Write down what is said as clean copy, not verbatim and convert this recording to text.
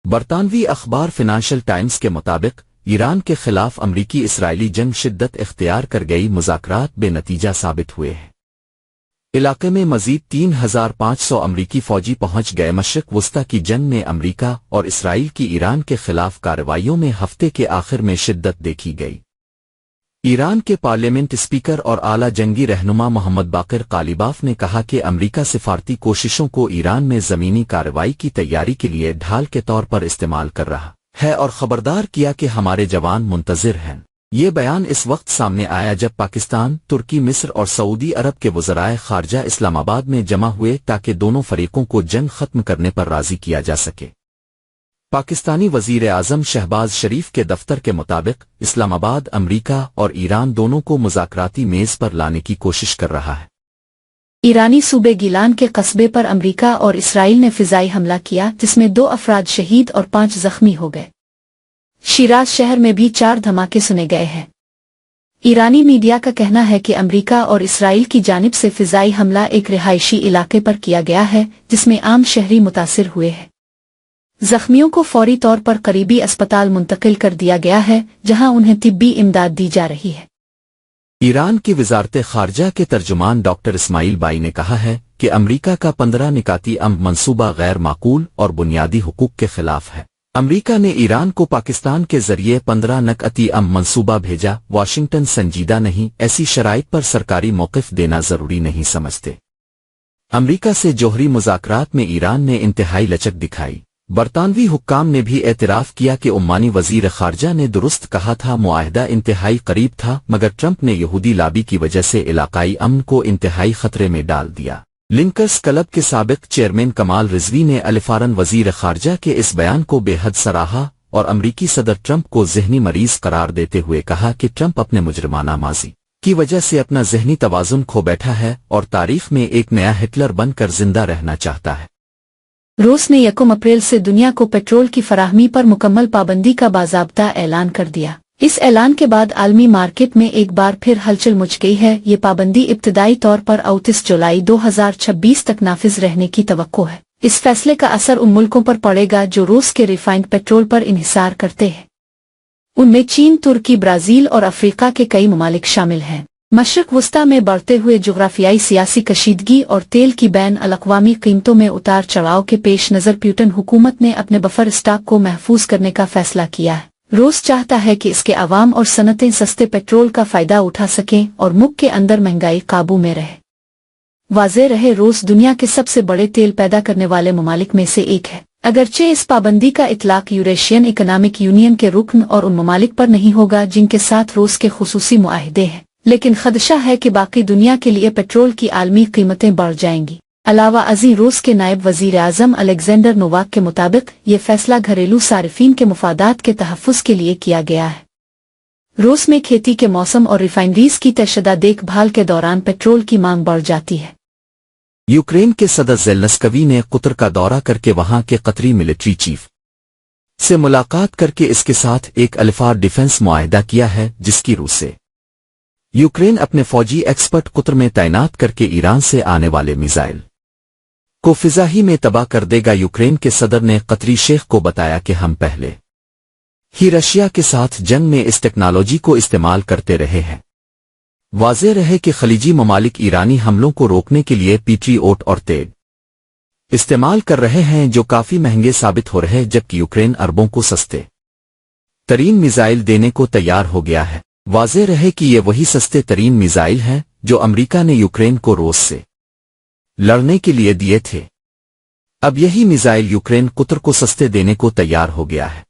برطانوی اخبار financial Times کے مطابق ایران کے خلاف امریکی اسرائیلی جنگ شدت اختیار کر گئی، مذاکرات بے نتیجہ ثابت ہوئے ہیں۔ علاقے میں مزید 3500 امریکی فوجی پہنچ گئے۔ مشرق وسطی کی جنگ میں امریکہ اور اسرائیل کی ایران کے خلاف کارروائیوں میں ہفتے کے آخر میں شدت دیکھی گئی۔ ایران کے پارلیمنٹ اسپیکر اور اعلیٰ جنگی رہنما محمد باقر قالیباف نے کہا کہ امریکہ سفارتی کوششوں کو ایران میں زمینی کارروائی کی تیاری کے لیے ڈھال کے طور پر استعمال کر رہا ہے اور خبردار کیا کہ ہمارے جوان منتظر ہیں۔ یہ بیان اس وقت سامنے آیا جب پاکستان، ترکی، مصر اور سعودی عرب کے وزرائے خارجہ اسلام آباد میں جمع ہوئے تاکہ دونوں فریقوں کو جنگ ختم کرنے پر راضی کیا جا سکے۔ پاکستانی وزیر اعظم شہباز شریف کے دفتر کے مطابق اسلام آباد امریکہ اور ایران دونوں کو مذاکراتی میز پر لانے کی کوشش کر رہا ہے۔ ایرانی صوبے گیلان کے قصبے پر امریکہ اور اسرائیل نے فضائی حملہ کیا جس میں 2 افراد شہید اور 5 زخمی ہو گئے۔ شیراز شہر میں بھی 4 دھماکے سنے گئے ہیں۔ ایرانی میڈیا کا کہنا ہے کہ امریکہ اور اسرائیل کی جانب سے فضائی حملہ ایک رہائشی علاقے پر کیا گیا ہے جس میں عام شہری متاثر ہوئے ہیں۔ زخمیوں کو فوری طور پر قریبی اسپتال منتقل کر دیا گیا ہے جہاں انہیں طبی امداد دی جا رہی ہے۔ ایران کی وزارت خارجہ کے ترجمان ڈاکٹر اسماعیل بائی نے کہا ہے کہ امریکہ کا 15 نکاتی امن منصوبہ غیر معقول اور بنیادی حقوق کے خلاف ہے۔ امریکہ نے ایران کو پاکستان کے ذریعے 15 نکاتی امن منصوبہ بھیجا۔ واشنگٹن سنجیدہ نہیں، ایسی شرائط پر سرکاری موقف دینا ضروری نہیں سمجھتے۔ امریکہ سے جوہری مذاکرات میں ایران نے انتہائی لچک دکھائی۔ برطانوی حکام نے بھی اعتراف کیا کہ عمانی وزیر خارجہ نے درست کہا تھا، معاہدہ انتہائی قریب تھا، مگر ٹرمپ نے یہودی لابی کی وجہ سے علاقائی امن کو انتہائی خطرے میں ڈال دیا۔ لنکرز کلب کے سابق چیئرمین کمال رضوی نے الفارن وزیر خارجہ کے اس بیان کو بے حد سراہا اور امریکی صدر ٹرمپ کو ذہنی مریض قرار دیتے ہوئے کہا کہ ٹرمپ اپنے مجرمانہ ماضی کی وجہ سے اپنا ذہنی توازن کھو بیٹھا ہے اور تاریخ میں ایک نیا ہٹلر بن کر زندہ رہنا چاہتا ہے۔ روس نے 1 اپریل سے دنیا کو پیٹرول کی فراہمی پر مکمل پابندی کا باضابطہ اعلان کر دیا۔ اس اعلان کے بعد عالمی مارکیٹ میں ایک بار پھر ہلچل مچ گئی ہے۔ یہ پابندی ابتدائی طور پر 29 جولائی 2026 تک نافذ رہنے کی توقع ہے۔ اس فیصلے کا اثر ان ملکوں پر پڑے گا جو روس کے ریفائنڈ پیٹرول پر انحصار کرتے ہیں۔ ان میں چین، ترکی، برازیل اور افریقہ کے کئی ممالک شامل ہیں۔ مشرق وسطی میں بڑھتے ہوئے جغرافیائی سیاسی کشیدگی اور تیل کی بین الاقوامی قیمتوں میں اتار چڑھاؤ کے پیش نظر پیوٹن حکومت نے اپنے بفر اسٹاک کو محفوظ کرنے کا فیصلہ کیا ہے۔ روس چاہتا ہے کہ اس کے عوام اور صنعتیں سستے پیٹرول کا فائدہ اٹھا سکیں اور ملک کے اندر مہنگائی قابو میں رہے۔ واضح رہے، روس دنیا کے سب سے بڑے تیل پیدا کرنے والے ممالک میں سے ایک ہے۔ اگرچہ اس پابندی کا اطلاق یوریشین اکنامک یونین کے رکن اور ان ممالک پر نہیں ہوگا جن کے ساتھ روس کے خصوصی معاہدے ہیں، لیکن خدشہ ہے کہ باقی دنیا کے لیے پیٹرول کی عالمی قیمتیں بڑھ جائیں گی۔ علاوہ ازیں روس کے نائب وزیر اعظم الیگزینڈر نوواک کے مطابق یہ فیصلہ گھریلو صارفین کے مفادات کے تحفظ کے لیے کیا گیا ہے۔ روس میں کھیتی کے موسم اور ریفائنریز کی طےشدہ دیکھ بھال کے دوران پیٹرول کی مانگ بڑھ جاتی ہے۔ یوکرین کے صدر زیلنسکوی نے قطر کا دورہ کر کے وہاں کے قطری ملٹری چیف سے ملاقات کر کے اس کے ساتھ ایک الفار ڈیفنس معاہدہ کیا ہے جس کی روس سے یوکرین اپنے فوجی ایکسپرٹ قطر میں تعینات کر کے ایران سے آنے والے میزائل کو فضا ہی میں تباہ کر دے گا۔ یوکرین کے صدر نے قطری شیخ کو بتایا کہ ہم پہلے ہی رشیا کے ساتھ جنگ میں اس ٹیکنالوجی کو استعمال کرتے رہے ہیں۔ واضح رہے کہ خلیجی ممالک ایرانی حملوں کو روکنے کے لیے پیٹریوٹ اور تیگ استعمال کر رہے ہیں جو کافی مہنگے ثابت ہو رہے، جبکہ یوکرین اربوں کو سستے ترین میزائل دینے کو تیار ہو گیا ہے۔ واضح رہے کہ یہ وہی سستے ترین میزائل ہیں جو امریکہ نے یوکرین کو روس سے لڑنے کے لیے دیے تھے۔ اب یہی میزائل یوکرین قطر کو سستے دینے کو تیار ہو گیا ہے۔